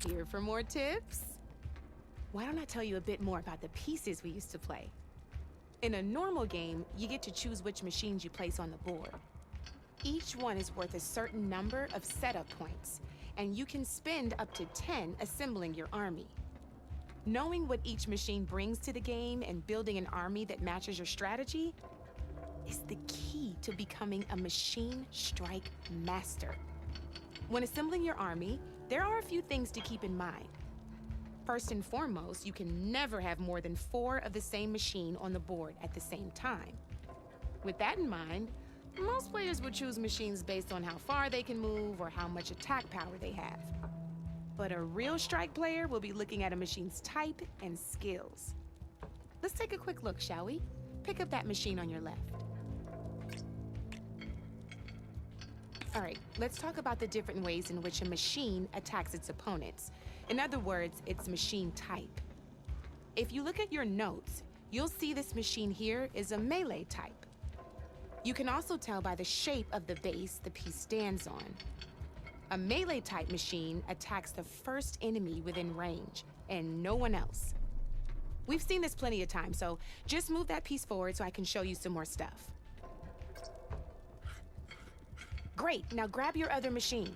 Here for more tips? Why don't I tell you a bit more about the pieces we used to play? In a normal game, you get to choose which machines you place on the board. Each one is worth a certain number of setup points, and you can spend up to 10 assembling your army. Knowing what each machine brings to the game and building an army that matches your strategy is the key to becoming a machine strike master. When assembling your army, there are a few things to keep in mind. First and foremost, you can never have more than 4 of the same machine on the board at the same time. With that in mind, most players would choose machines based on how far they can move or how much attack power they have. But a real strike player will be looking at a machine's type and skills. Let's take a quick look, shall we? Pick up that machine on your left. All right, let's talk about the different ways in which a machine attacks its opponents. In other words, its machine type. If you look at your notes, you'll see this machine here is a melee type. You can also tell by the shape of the base the piece stands on. A melee-type machine attacks the first enemy within range, and no one else. We've seen this plenty of times, so just move that piece forward so I can show you some more stuff. Great, now grab your other machine.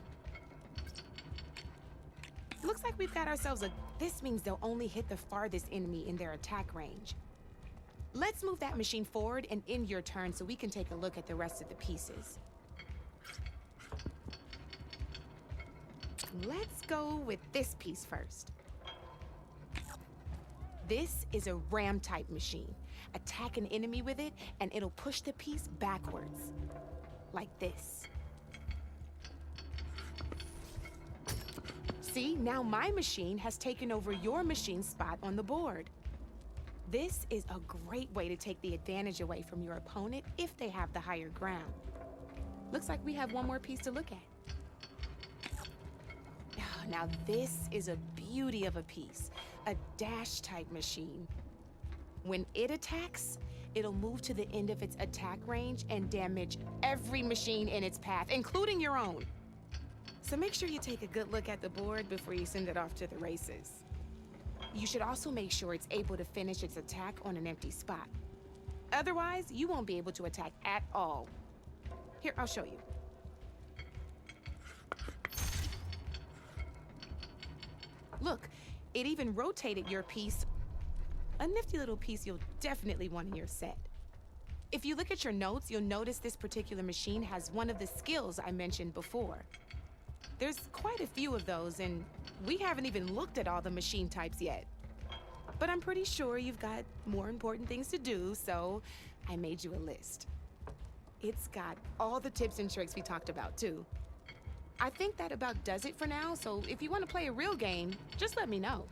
Looks like we've got ourselves a... This means they'll only hit the farthest enemy in their attack range. Let's move that machine forward and end your turn so we can take a look at the rest of the pieces. Let's go with this piece first. This is a ram-type machine. Attack an enemy with it, and it'll push the piece backwards. Like this. See, now my machine has taken over your machine's spot on the board. This is a great way to take the advantage away from your opponent if they have the higher ground. Looks like we have one more piece to look at. Now this is a beauty of a piece, a dash-type machine. When it attacks, it'll move to the end of its attack range and damage every machine in its path, including your own. So make sure you take a good look at the board before you send it off to the races. You should also make sure it's able to finish its attack on an empty spot. Otherwise, you won't be able to attack at all. Here, I'll show you. Look, it even rotated your piece. A nifty little piece you'll definitely want in your set. If you look at your notes, you'll notice this particular machine has one of the skills I mentioned before. There's quite a few of those, and we haven't even looked at all the machine types yet. But I'm pretty sure you've got more important things to do, so I made you a list. It's got all the tips and tricks we talked about, too. I think that about does it for now, so if you want to play a real game, just let me know.